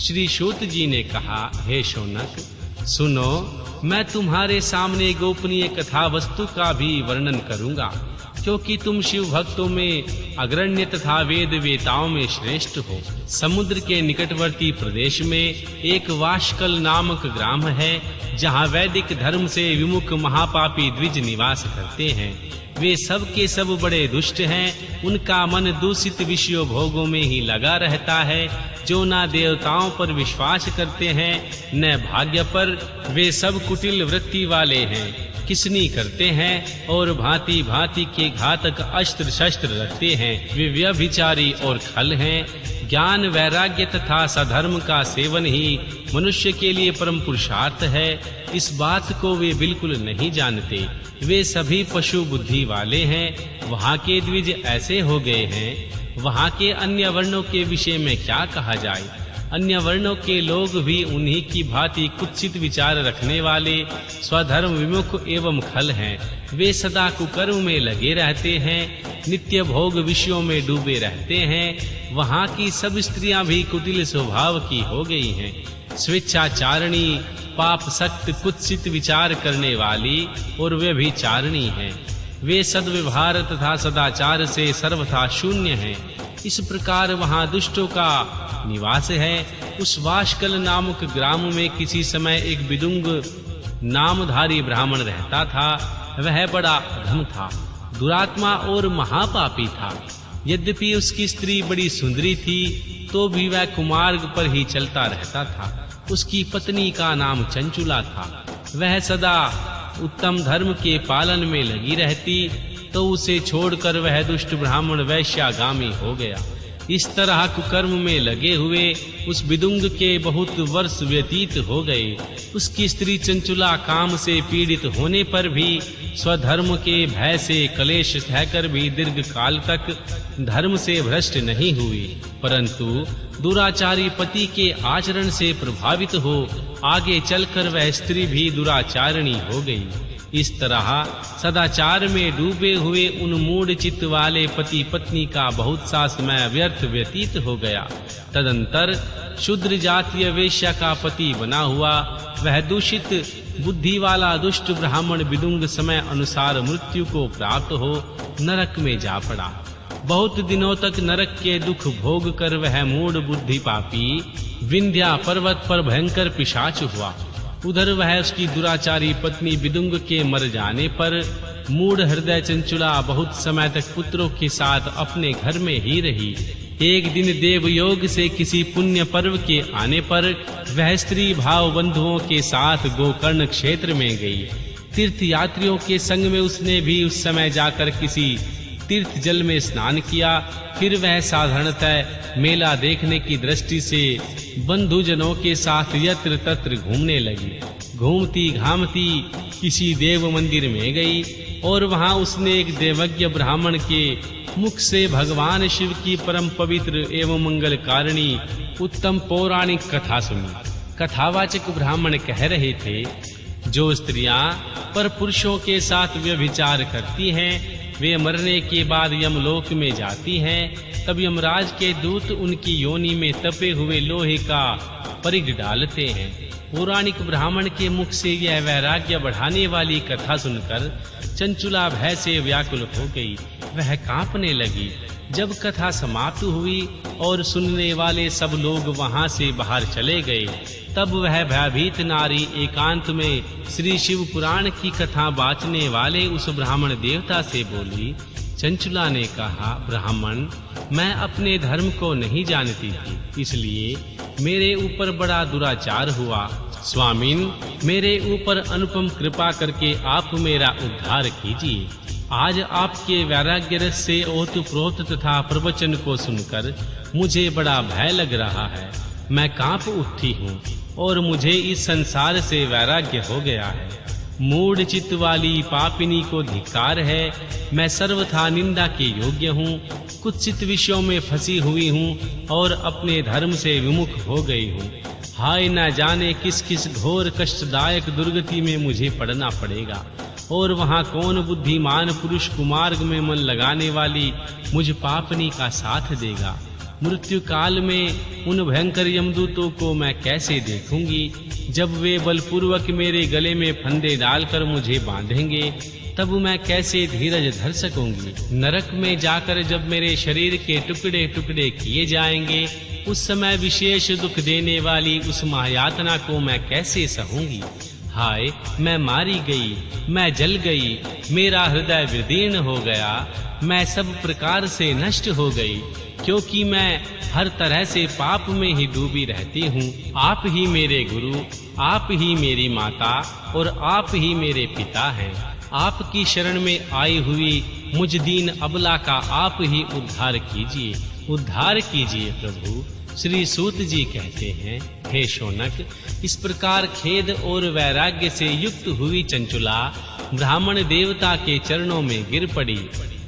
श्री सूत जी ने कहा, हे शौनक, सुनो, मैं तुम्हारे सामने गोपनीय कथा वस्तु का भी वर्णन करूंगा, क्योंकि तुम शिव भक्तों में अग्रण्य तथा वेद वेताओं में श्रेष्ठ हो। समुद्र के निकटवर्ती प्रदेश में एक वाशकल नामक ग्राम है, जहाँ वैदिक धर्म से विमुख महापापी द्विज निवास करते हैं। वे सब के सब बड़े दुष्ट हैं। उनका मन दूषित विषयों भोगों में ही लगा रहता है, जो ना देवताओं पर विश्वास करते हैं न भाग्य पर। वे सब कुटिल वृत्ति वाले हैं, किसनी करते हैं और भांति भांति के घातक अस्त्र शस्त्र रखते हैं। वे व्यभिचारी और खल हैं। ज्ञान, वैराग्य तथा सधर्म का सेवन ही मनुष्य के लिए परम पुरुषार्थ है। इस बात को वे बिल्कुल नहीं जानते। वे सभी पशु बुद्धि वाले हैं। वहाँ के द्विज ऐसे हो गए हैं। वहाँ के अन्य वर्णों के विषय में क्या कहा जाए। अन्य वर्णों के लोग भी उन्हीं की भांति कुत्सित विचार रखने वाले, स्वधर्म विमुख एवं खल हैं। वे सदा कुकर्म में लगे रहते हैं, नित्य भोग विषयों में डूबे रहते हैं। वहाँ की सब स्त्रियां भी कुटिल स्वभाव की हो गई हैं, स्वेच्छाचारिणी, पाप सक्त, कुत्सित विचार करने वाली और व्यभिचारिणी हैं। वे सद्व्यवहार तथा सदाचार से सर्वथा शून्य हैं। इस प्रकार वहाँ दुष्टों का निवास है। उस वाशकल नामक ग्राम में किसी समय एक विदुंग नामधारी ब्राह्मण रहता था। वह बड़ा अधम था, दुरात्मा और महापापी था। यद्यपि उसकी स्त्री बड़ी सुंदरी थी, तो भी वह कुमार्ग पर ही चलता रहता था। उसकी पत्नी का नाम चंचुला था। वह सदा उत्तम धर्म के पालन में लगी रहती, तो उसे छोड़कर वह दुष्ट ब्राह्मण वैश्यागामी हो गया। इस तरह कुकर्म में लगे हुए उस विदुंग के बहुत वर्ष व्यतीत हो गए। उसकी स्त्री चंचुला काम से पीड़ित होने पर भी स्वधर्म के भय से कलेश सहकर भी दीर्घ काल तक धर्म से भ्रष्ट नहीं हुई, परंतु दुराचारी पति के आचरण से प्रभावित हो आगे चलकर वह स्त्री भी दुराचारिणी हो गई। इस तरह सदाचार में डूबे हुए उन मूढ़ चित्त वाले पति पत्नी का बहुत सा समय व्यर्थ व्यतीत हो गया। तदंतर शूद्र जातीय वेश्या का पति बना हुआ वह दूषित बुद्धि वाला दुष्ट ब्राह्मण विदुंग समय अनुसार मृत्यु को प्राप्त हो नरक में जा पड़ा। बहुत दिनों तक नरक के दुख भोग कर वह मूढ़ बुद्धि पापी विंध्या पर्वत पर भयंकर पिशाच हुआ। उधर वह उसकी दुराचारी पत्नी विदुंग के मर जाने पर मूढ़ हृदय चंचुला बहुत समय तक पुत्रों के साथ अपने घर में ही रही। एक दिन देवयोग से किसी पुण्य पर्व के आने पर वह स्त्री भाव बंधुओं के साथ गोकर्ण क्षेत्र में गई। तीर्थ यात्रियों के संग में उसने भी उस समय जाकर किसी तीर्थ जल में स्नान किया। फिर वह साधारणतः मेला देखने की दृष्टि से बंधुजनों के साथ यत्र तत्र घूमने लगी। घूमती घामती किसी देव मंदिर में गई और वहां उसने एक देवज्ञ ब्राह्मण के मुख से भगवान शिव की परम पवित्र एवं मंगलकारिणी उत्तम पौराणिक कथा सुनी। कथावाचक ब्राह्मण कह रहे थे, जो स्त्रियां पर पुरुषों के साथ व्यभिचार करती हैं, वे मरने के बाद यमलोक में जाती हैं। तब यमराज के दूत उनकी योनि में तपे हुए लोहे का परिघ डालते हैं। पौराणिक ब्राह्मण के मुख से यह वैराग्य बढ़ाने वाली कथा सुनकर चंचुला भय से व्याकुल हो गई। वह कांपने लगी। जब कथा समाप्त हुई और सुनने वाले सब लोग वहां से बाहर चले गए, तब वह भयभीत नारी एकांत में श्री शिव पुराण की कथा बाँचने वाले उस ब्राह्मण देवता से बोली। चंचुला ने कहा, ब्राह्मण, मैं अपने धर्म को नहीं जानती थी, इसलिए मेरे ऊपर बड़ा दुराचार हुआ। स्वामिन, मेरे ऊपर अनुपम कृपा करके आप मेरा उद्धार कीजिए। आज आपके वैराग्य रस से ओतप्रोत तथा प्रवचन को सुनकर मुझे बड़ा भय लग रहा है। मैं कांप उठी हूँ और मुझे इस संसार से वैराग्य हो गया है। मूढ़ चित्त वाली पापिनी को धिक्कार है। मैं सर्वथा निंदा के योग्य हूँ, कुत्सित विषयों में फंसी हुई हूँ और अपने धर्म से विमुख हो गई हूँ। हाय, न जाने किस किस घोर कष्टदायक दुर्गति में मुझे पड़ना पड़ेगा और वहाँ कौन बुद्धिमान पुरुष कुमार्ग में मन लगाने वाली मुझ पापनी का साथ देगा। मृत्यु काल में उन भयंकर यमदूतों को मैं कैसे देखूंगी? जब वे बलपूर्वक मेरे गले में फंदे डालकर मुझे बांधेंगे, तब मैं कैसे धीरज धर सकूंगी? नरक में जाकर जब मेरे शरीर के टुकड़े टुकड़े किए जाएंगे, उस समय विशेष दुख देने वाली उस महायातना को मैं कैसे सहूंगी? हाय, मैं मारी गई, मैं जल गई, मेरा हृदय विदीर्ण हो गया, मैं सब प्रकार से नष्ट हो गई, क्योंकि मैं हर तरह से पाप में ही डूबी रहती हूँ। आप ही मेरे गुरु, आप ही मेरी माता और आप ही मेरे पिता हैं। आपकी शरण में आई हुई मुझ दीन अबला का आप ही उद्धार कीजिए, उद्धार कीजिए प्रभु। श्री सूत जी कहते हैं, हे शौनक, इस प्रकार खेद और वैराग्य से युक्त हुई चंचुला ब्राह्मण देवता के चरणों में गिर पड़ी।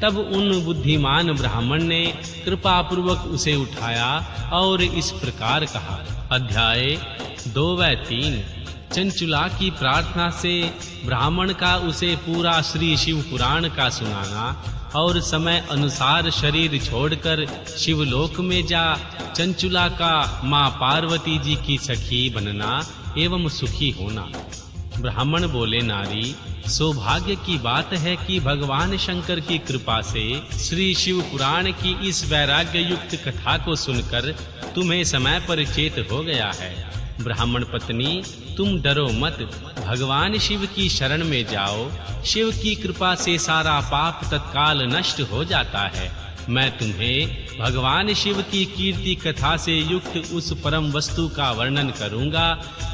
तब उन बुद्धिमान ब्राह्मण ने कृपा पूर्वक उसे उठाया और इस प्रकार कहा। अध्याय 2 व 3। चंचुला की प्रार्थना से ब्राह्मण का उसे पूरा श्री शिव पुराण का सुनाना और समय अनुसार शरीर छोड़कर शिवलोक में जा चंचुला का मां पार्वती जी की सखी बनना एवं सुखी होना। ब्राह्मण बोले, नारी, सौभाग्य की बात है कि भगवान शंकर की कृपा से श्री शिव पुराण की इस वैराग्य युक्त कथा को सुनकर तुम्हें समय पर चेत हो गया है। ब्राह्मण पत्नी, तुम डरो मत, भगवान शिव की शरण में जाओ। शिव की कृपा से सारा पाप तत्काल नष्ट हो जाता है। मैं तुम्हें भगवान शिव की कीर्ति कथा से युक्त उस परम वस्तु का वर्णन करूंगा,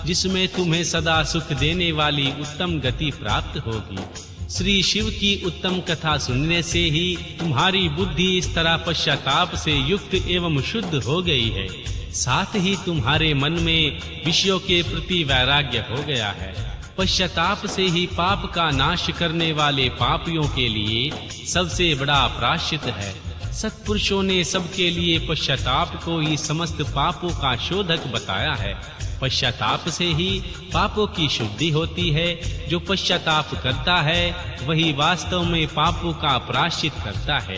जिसमें तुम्हें सदा सुख देने वाली उत्तम गति प्राप्त होगी। श्री शिव की उत्तम कथा सुनने से ही तुम्हारी बुद्धि इस तरह पश्चाताप से युक्त एवं शुद्ध हो गई है। साथ ही तुम्हारे मन में विषयों के प्रति वैराग्य हो गया है। पश्चाताप से ही पाप का नाश करने वाले पापियों के लिए सबसे बड़ा प्रायश्चित है। सत्पुरुषों ने सबके लिए पश्चाताप को ही समस्त पापों का शोधक बताया है। पश्चाताप से ही पापों की शुद्धि होती है। जो पश्चाताप करता है वही वास्तव में पापों का प्रायश्चित करता है,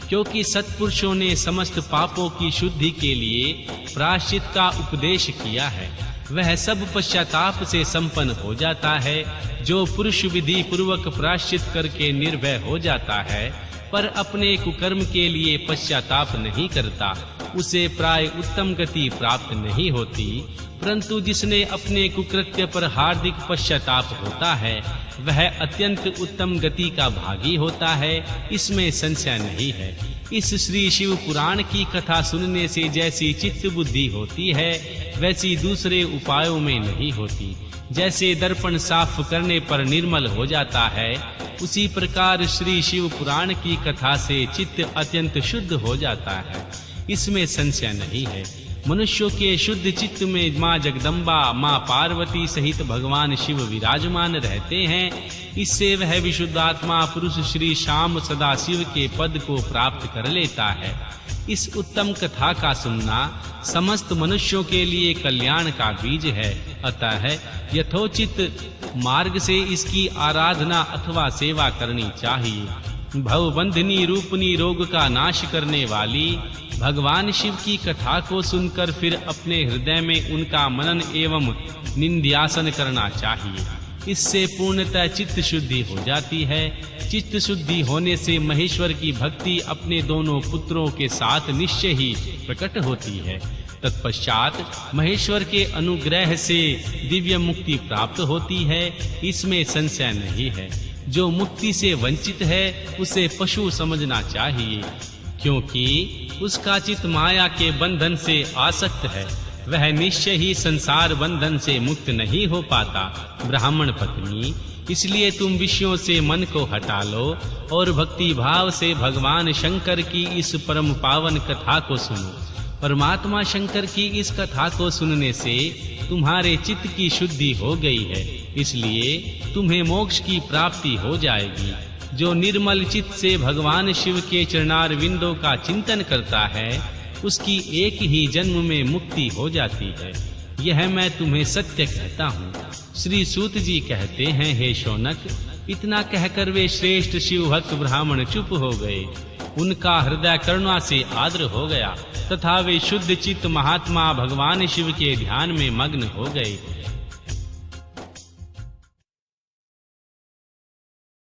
क्योंकि सत्पुरुषों ने समस्त पापों की शुद्धि के लिए प्रायश्चित का उपदेश किया है। वह सब पश्चाताप से संपन्न हो जाता है। जो पुरुष विधि पूर्वक प्रायश्चित करके निर्भय हो जाता है पर अपने कुकर्म के लिए पश्चाताप नहीं करता, उसे प्राय उत्तम गति प्राप्त नहीं होती। परंतु जिसने अपने कुकृत्य पर हार्दिक पश्चाताप होता है, वह अत्यंत उत्तम गति का भागी होता है, इसमें संशय नहीं है। इस श्री शिव पुराण की कथा सुनने से जैसी चित्त बुद्धि होती है, वैसी दूसरे उपायों में नहीं होती। जैसे दर्पण साफ करने पर निर्मल हो जाता है, उसी प्रकार श्री शिव पुराण की कथा से चित्त अत्यंत शुद्ध हो जाता है, इसमें संशय नहीं है। मनुष्यों के शुद्ध चित्त में माँ जगदम्बा, माँ पार्वती सहित भगवान शिव विराजमान रहते हैं। इससे वह विशुद्धात्मा पुरुष श्री श्याम सदा शिव के पद को प्राप्त कर लेता है। इस उत्तम कथा का सुनना समस्त मनुष्यों के लिए कल्याण का बीज है। अतः यथोचित मार्ग से इसकी आराधना अथवा सेवा करनी चाहिए। भवबंधिनी रूपनी रोग का नाश करने वाली भगवान शिव की कथा को सुनकर फिर अपने हृदय में उनका मनन एवं निंध्यासन करना चाहिए। इससे पूर्णतः चित्त शुद्धि हो जाती है। चित्त शुद्धि होने से महेश्वर की भक्ति अपने दोनों पुत्रों के साथ निश्चय ही प्रकट होती है। तत्पश्चात महेश्वर के अनुग्रह से दिव्य मुक्ति प्राप्त होती है, इसमें संशय नहीं है। जो मुक्ति से वंचित है उसे पशु समझना चाहिए, क्योंकि उसका चित्त माया के बंधन से आसक्त है। वह निश्चय ही संसार बंधन से मुक्त नहीं हो पाता। ब्राह्मण पत्नी, इसलिए तुम विषयों से मन को हटा लो और भक्ति भाव से भगवान शंकर की इस परम पावन कथा को सुनो। परमात्मा शंकर की इस कथा को सुनने से तुम्हारे चित्त की शुद्धि हो गई है, इसलिए तुम्हें मोक्ष की प्राप्ति हो जाएगी। जो निर्मल चित्त से भगवान शिव के चरणार विंदों का चिंतन करता है, उसकी एक ही जन्म में मुक्ति हो जाती है। यह मैं तुम्हें सत्य कहता हूँ। श्री सूत जी कहते हैं, हे शौनक, इतना कहकर वे श्रेष्ठ शिव भक्त ब्राह्मण चुप हो गए। उनका हृदय करुणा से आर्द्र हो गया तथा वे शुद्ध चित्त महात्मा भगवान शिव के ध्यान में मग्न हो गए।